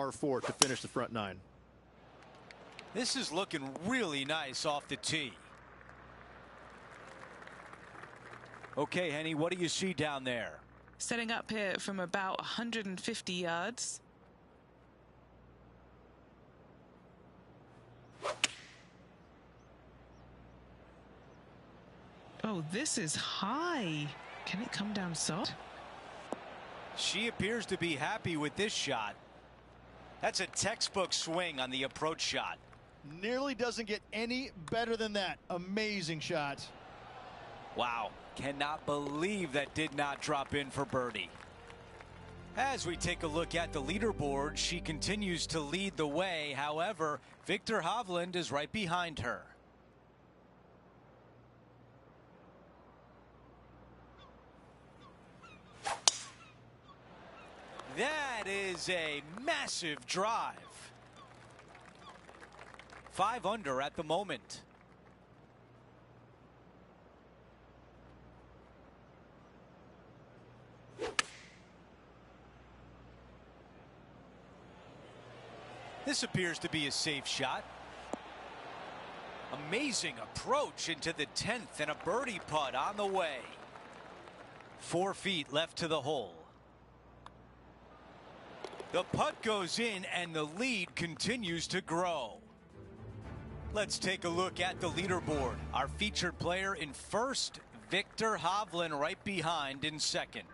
par 4 to finish the front 9. This is looking really nice off the tee. Okay, Henny, what do you see down there? Setting up here from about 150 yards. Oh, this is high. Can it come down soft? She appears to be happy with this shot. That's a textbook swing on the approach shot. Nearly doesn't get any better than that. Amazing shot. Wow, cannot believe that did not drop in for birdie. As we take a look at the leaderboard, she continues to lead the way. However, Viktor Hovland is right behind her. That is a massive drive. 5 under at the moment. This appears to be a safe shot. Amazing approach into the 10th and a birdie putt on the way. 4 feet left to the hole. The putt goes in and the lead continues to grow. Let's take a look at the leaderboard. Our featured player in first, Viktor Hovland right behind in second.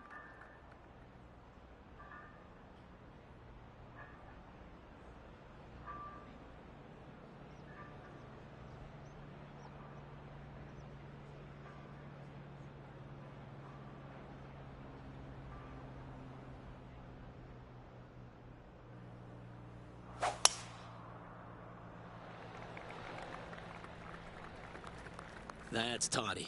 That's tidy.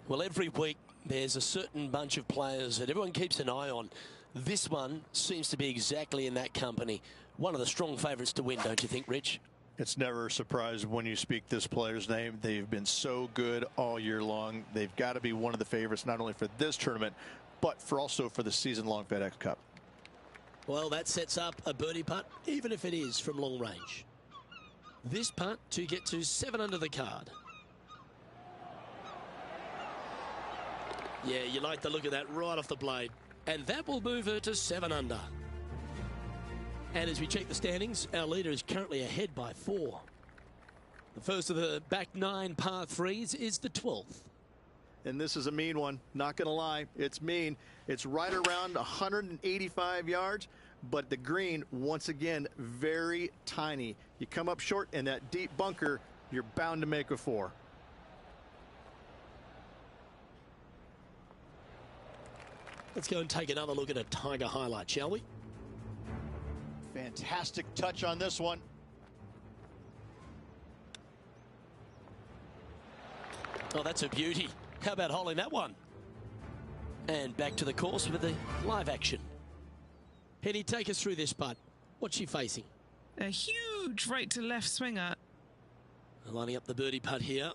Well, every week there's a certain bunch of players that everyone keeps an eye on. This one seems to be exactly in that company. One of the strong favourites to win, don't you think, Rich? It's never a surprise when you speak this player's name. They've been so good all year long. They've got to be one of the favorites, not only for this tournament, but also for the season-long FedEx Cup. Well, that sets up a birdie putt, even if it is from long range. This putt to get to 7 under the card. Yeah, you like the look of that right off the blade. And that will move her to 7 under. And as we check the standings, our leader is currently ahead by 4. The first of the back 9 par 3s is the 12th. And this is a mean one, not going to lie. It's mean. It's right around 185 yards, but the green, once again, very tiny. You come up short in that deep bunker, you're bound to make a 4. Let's go and take another look at a Tiger highlight, shall we? Fantastic touch on this one. Oh, that's a beauty. How about holding that one? And back to the course with the live action. Henny, take us through this putt. What's she facing? A huge right to left swinger. Lining up the birdie putt here.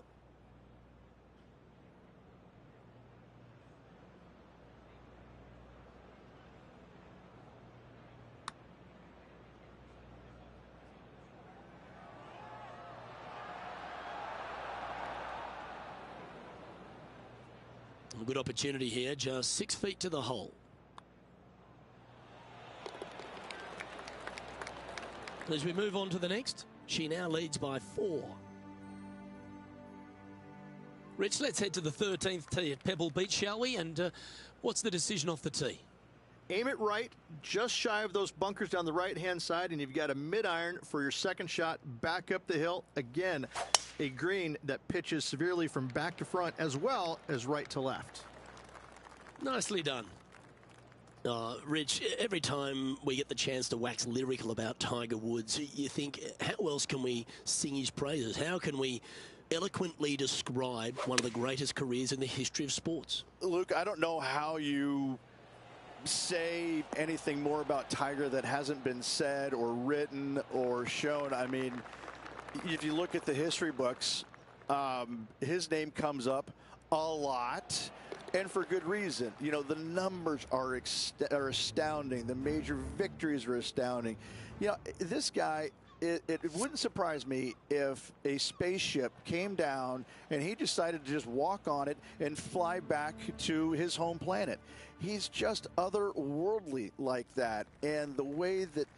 A good opportunity here, just 6 feet to the hole. As we move on to the next, she now leads by 4. Rich, let's head to the 13th tee at Pebble Beach, shall we? And what's the decision off the tee? Aim it right, just shy of those bunkers down the right-hand side, and you've got a mid-iron for your second shot back up the hill. Again, a green that pitches severely from back to front as well as right to left. Nicely done. Rich, every time we get the chance to wax lyrical about Tiger Woods, you think, how else can we sing his praises? How can we eloquently describe one of the greatest careers in the history of sports? Luke, I don't know how you say anything more about Tiger that hasn't been said or written or shown. I mean, if you look at the history books, his name comes up a lot. And for good reason. You know, the numbers are astounding. The major victories are astounding. You know, this guy, it wouldn't surprise me if a spaceship came down and he decided to just walk on it and fly back to his home planet. He's just otherworldly like that. And the way that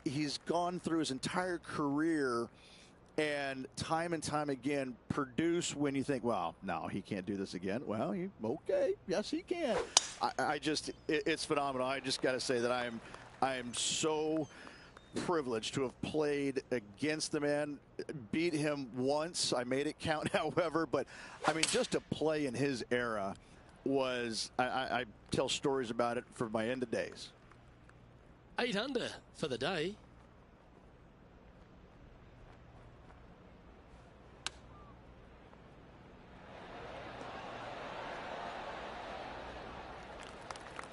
he's gone through his entire career and time again produce when you think, well, no, he can't do this again. Well, okay, yes, he can. It's phenomenal. I just got to say that I am so privileged to have played against the man, beat him once. I made it count, however, but I mean, just to play in his era was, I tell stories about it for my end of days. 8 under for the day.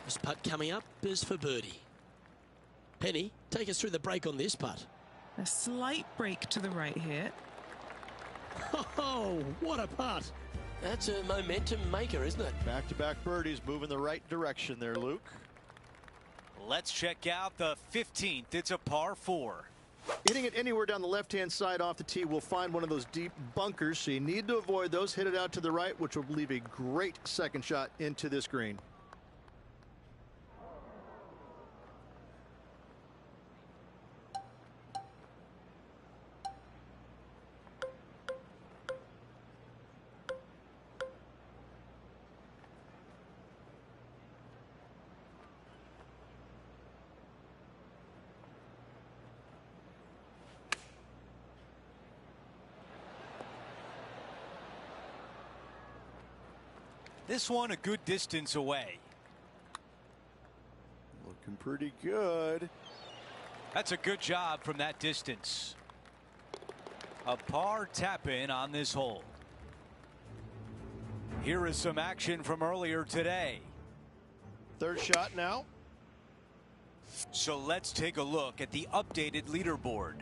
This putt coming up is for birdie. Penny, take us through the break on this putt. A slight break to the right here. Oh, what a putt. That's a momentum maker, isn't it? Back-to-back birdies, moving the right direction there, Luke. Let's check out the 15th. It's a par 4. Hitting it anywhere down the left-hand side off the tee will find one of those deep bunkers, so you need to avoid those. Hit it out to the right, which will leave a great second shot into this green. This one a good distance away. Looking pretty good. That's a good job from that distance. A par tap in on this hole. Here is some action from earlier today. Third shot now. So let's take a look at the updated leaderboard.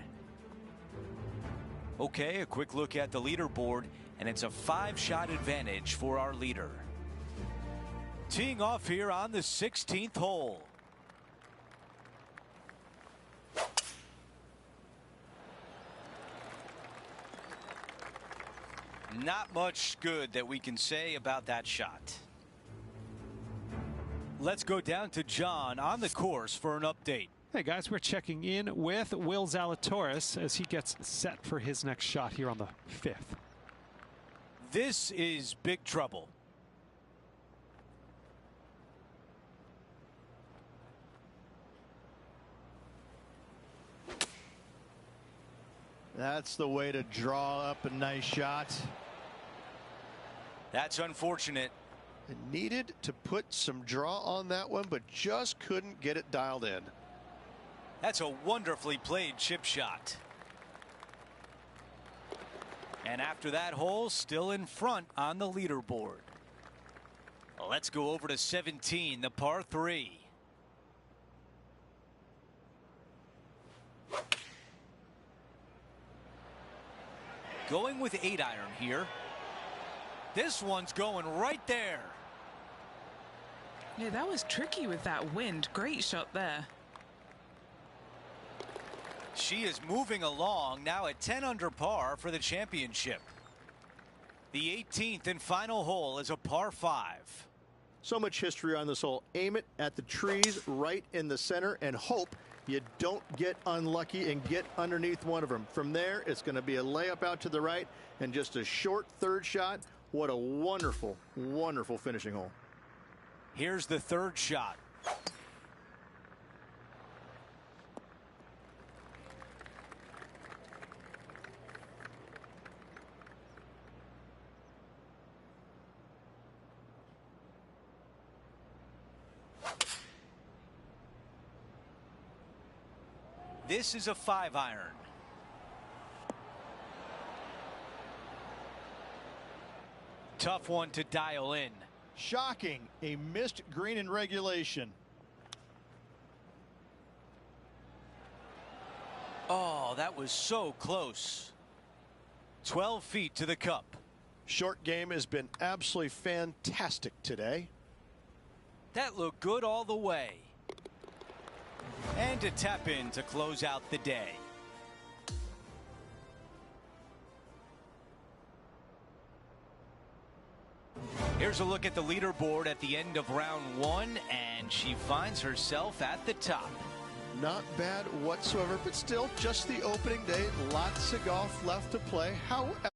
Okay, a quick look at the leaderboard, and it's a 5-shot advantage for our leader. Teeing off here on the 16th hole. Not much good that we can say about that shot. Let's go down to John on the course for an update. Hey guys, we're checking in with Will Zalatoris as he gets set for his next shot here on the 5th. This is big trouble. That's the way to draw up a nice shot. That's unfortunate. It needed to put some draw on that one, but just couldn't get it dialed in. That's a wonderfully played chip shot. And after that hole, still in front on the leaderboard. Let's go over to 17, the par 3. Going with 8-iron here. This one's going right there. Yeah, that was tricky with that wind. Great shot there. She is moving along now at 10 under par for the championship. The 18th and final hole is a par 5. So much history on this hole. Aim it at the trees right in the center and hope you don't get unlucky and get underneath one of them. From there, it's going to be a layup out to the right and just a short third shot. What a wonderful, wonderful finishing hole. Here's the third shot. This is a 5-iron. Tough one to dial in. Shocking, a missed green in regulation. Oh, that was so close. 12 feet to the cup. Short game has been absolutely fantastic today. That looked good all the way. And to tap in to close out the day. Here's a look at the leaderboard at the end of round 1, and she finds herself at the top. Not bad whatsoever, but still just the opening day. Lots of golf left to play. However,